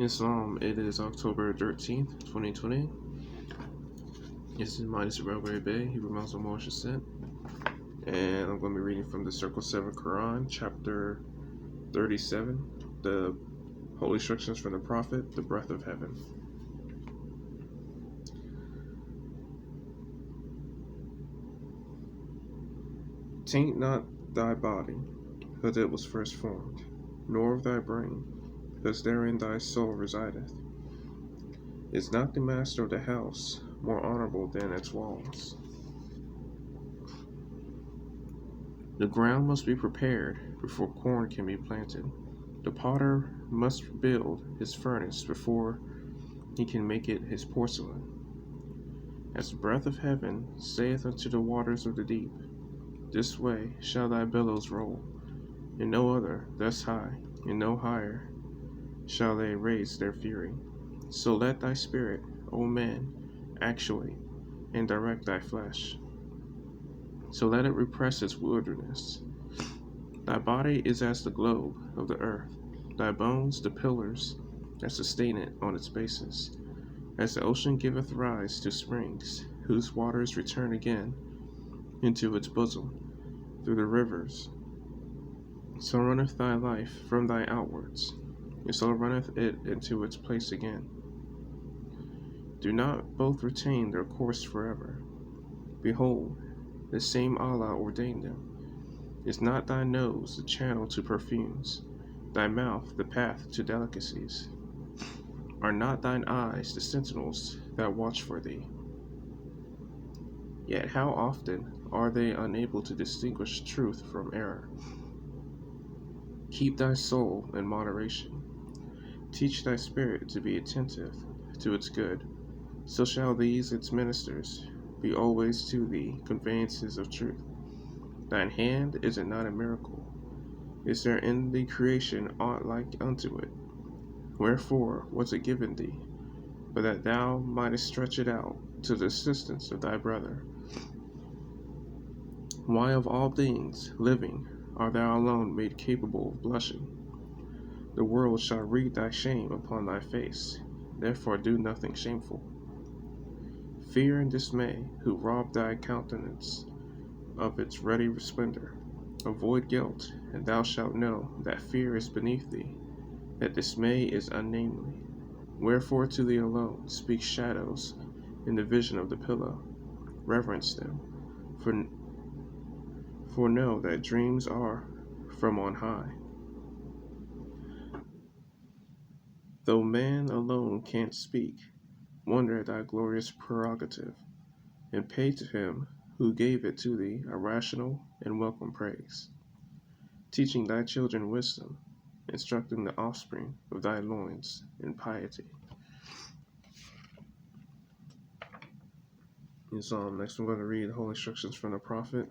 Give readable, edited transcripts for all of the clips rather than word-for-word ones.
Islam, it is October 13th, 2020. This is minus Arrington-Bey, Hebrew Muslim Moorish Descent. And I'm going to be reading from the Circle 7 Quran, chapter 37, the Holy Instructions from the Prophet, the Breath of Heaven. Taint not thy body, because it was first formed, nor of thy brain, because therein thy soul resideth. Is not the master of the house more honorable than its walls? The ground must be prepared before corn can be planted. The potter must build his furnace before he can make it his porcelain. As the breath of heaven saith unto the waters of the deep, this way shall thy billows roll, and no other thus high, and no higher shall they raise their fury. So let thy spirit, O man, actuate and direct thy flesh. So let it repress its wilderness. Thy body is as the globe of the earth, thy bones the pillars that sustain it on its basis. As the ocean giveth rise to springs, whose waters return again into its bosom through the rivers, so runneth thy life from thy outwards, and so runneth it into its place again. Do not both retain their course forever? Behold, the same Allah ordained them. Is not thy nose the channel to perfumes, thy mouth the path to delicacies? Are not thine eyes the sentinels that watch for thee? Yet how often are they unable to distinguish truth from error? Keep thy soul in moderation. Teach thy spirit to be attentive to its good. So shall these its ministers be always to thee conveyances of truth. Thine hand, is it not a miracle? Is there in the creation aught like unto it? Wherefore was it given thee, but that thou mightest stretch it out to the assistance of thy brother? Why of all things living art thou alone made capable of blushing? The world shall read thy shame upon thy face, therefore do nothing shameful. Fear and dismay, who rob thy countenance of its ready splendor. Avoid guilt, and thou shalt know that fear is beneath thee, that dismay is unnamely. Wherefore to thee alone speak shadows in the vision of the pillow. Reverence them, for know that dreams are from on high. Though man alone can't speak, wonder at thy glorious prerogative, and pay to him who gave it to thee a rational and welcome praise, teaching thy children wisdom, instructing the offspring of thy loins in piety. Next I'm going to read the Holy Instructions from the Prophet,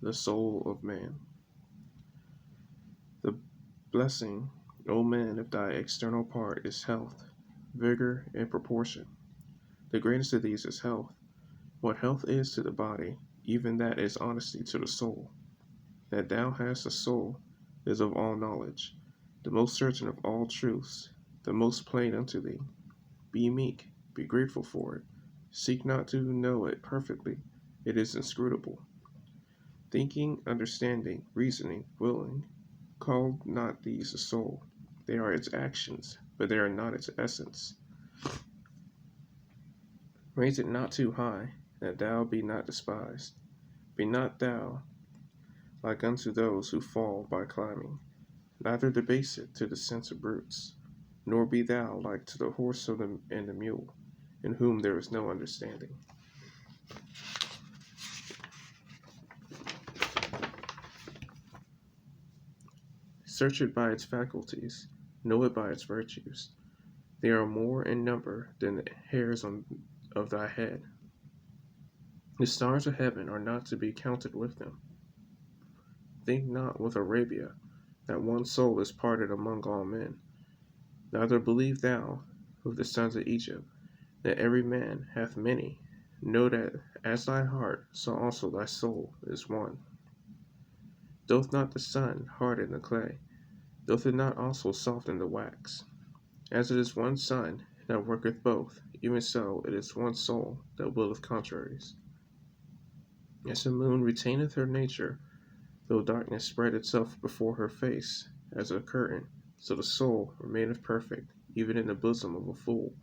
the soul of man. The blessing, O man, of thy external part is health, vigor, and proportion. The greatest of these is health. What health is to the body, even that is honesty to the soul. That thou hast a soul is of all knowledge, the most certain of all truths, the most plain unto thee. Be meek, be grateful for it. Seek not to know it perfectly, it is inscrutable. Thinking, understanding, reasoning, willing, call not these a soul. They are its actions, but they are not its essence. Raise it not too high, that thou be not despised. Be not thou like unto those who fall by climbing, neither debase it to the sense of brutes, nor be thou like to the horse and the mule, in whom there is no understanding. Search it by its faculties, know it by its virtues. They are more in number than the hairs of thy head. The stars of heaven are not to be counted with them. Think not with Arabia that one soul is parted among all men. Neither believe thou with the sons of Egypt that every man hath many. Know that as thy heart, so also thy soul is one. Doth not the sun harden the clay? Doth it not also soften the wax? As it is one sun that worketh both, even so it is one soul that willeth contraries. As the moon retaineth her nature, though darkness spread itself before her face as a curtain, so the soul remaineth perfect, even in the bosom of a fool.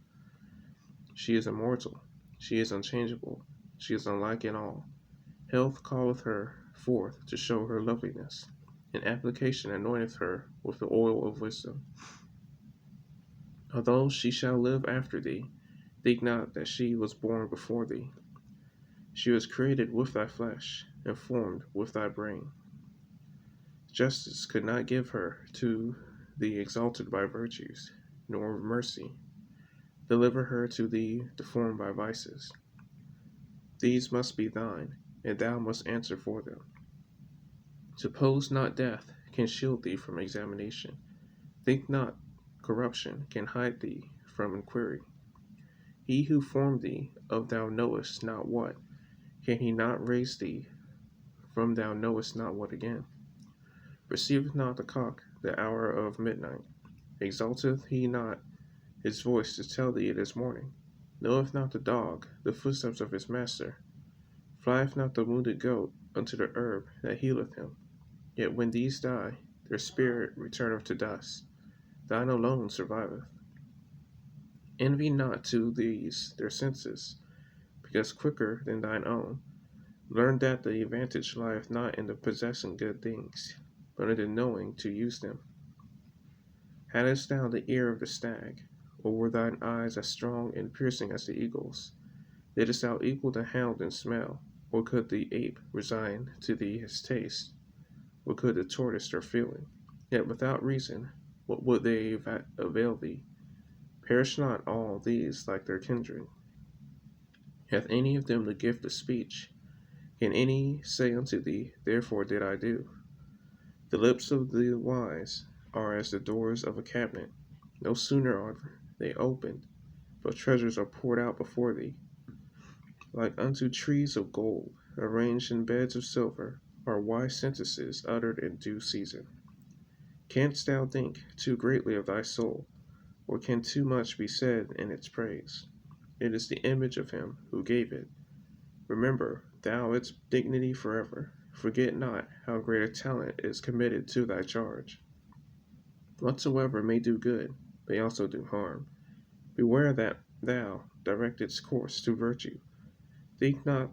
She is immortal, she is unchangeable, she is unlike in all. Health calleth her forth to show her loveliness, and application anointeth her with the oil of wisdom. Although she shall live after thee, think not that she was born before thee. She was created with thy flesh, and formed with thy brain. Justice could not give her to thee exalted by virtues, nor mercy deliver her to thee deformed by vices. These must be thine, and thou must answer for them. Suppose not death can shield thee from examination. Think not corruption can hide thee from inquiry. He who formed thee of thou knowest not what, can he not raise thee from thou knowest not what again? Perceiveth not the cock the hour of midnight? Exalteth he not his voice to tell thee it is morning? Knoweth not the dog the footsteps of his master? Flieth not the wounded goat unto the herb that healeth him? Yet when these die, their spirit returneth to dust. Thine alone surviveth. Envy not to these their senses, because quicker than thine own. Learn that the advantage lieth not in the possessing good things, but in the knowing to use them. Hadst thou the ear of the stag, or were thine eyes as strong and piercing as the eagle's? Didst thou equal the hound in smell, or could the ape resign to thee his taste, or could the tortoise their feeling? Yet without reason, what would they avail thee? Perish not all these like their kindred? Hath any of them the gift of speech? Can any say unto thee, Therefore did I do? The lips of the wise are as the doors of a cabinet. No sooner are they opened, but treasures are poured out before thee. Like unto trees of gold, arranged in beds of silver, are wise sentences uttered in due season. Canst thou think too greatly of thy soul, or can too much be said in its praise? It is the image of him who gave it. Remember thou its dignity forever. Forget not how great a talent is committed to thy charge. Whatsoever may do good, may also do harm. Beware that thou direct its course to virtue. Think not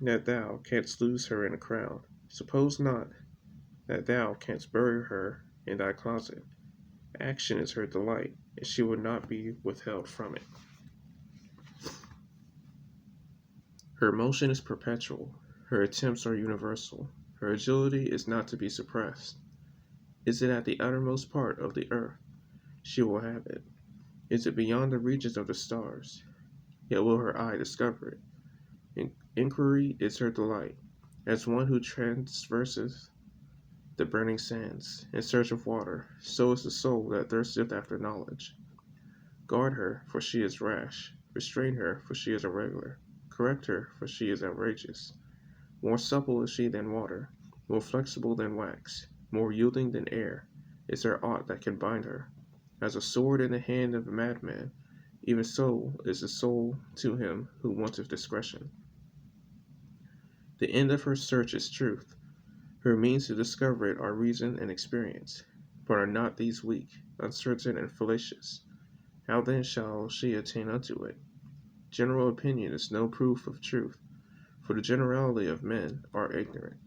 that thou canst lose her in a crowd. Suppose not that thou canst bury her in thy closet. Action is her delight, and she will not be withheld from it. Her motion is perpetual, her attempts are universal, her agility is not to be suppressed. Is it at the uttermost part of the earth? She will have it. Is it beyond the regions of the stars? Yet will her eye discover it. Inquiry is her delight, as one who traverses the burning sands in search of water, so is the soul that thirsteth after knowledge. Guard her, for she is rash. Restrain her, for she is irregular. Correct her, for she is outrageous. More supple is she than water, more flexible than wax, more yielding than air. Is there aught that can bind her? As a sword in the hand of a madman, even so is the soul to him who wanteth discretion. The end of her search is truth. Her means to discover it are reason and experience. But are not these weak, uncertain, and fallacious? How then shall she attain unto it? General opinion is no proof of truth, for the generality of men are ignorant.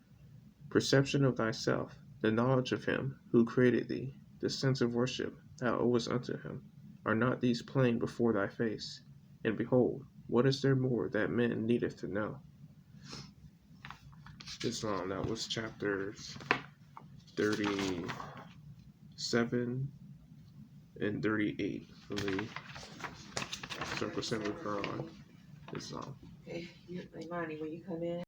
Perception of thyself, the knowledge of him who created thee, the sense of worship thou owest unto him, are not these plain before thy face? And behold, what is there more that men needeth to know? That was chapters 37 and 38 of the Circle 7 Quran. Islam. Okay, Imani, when you come in.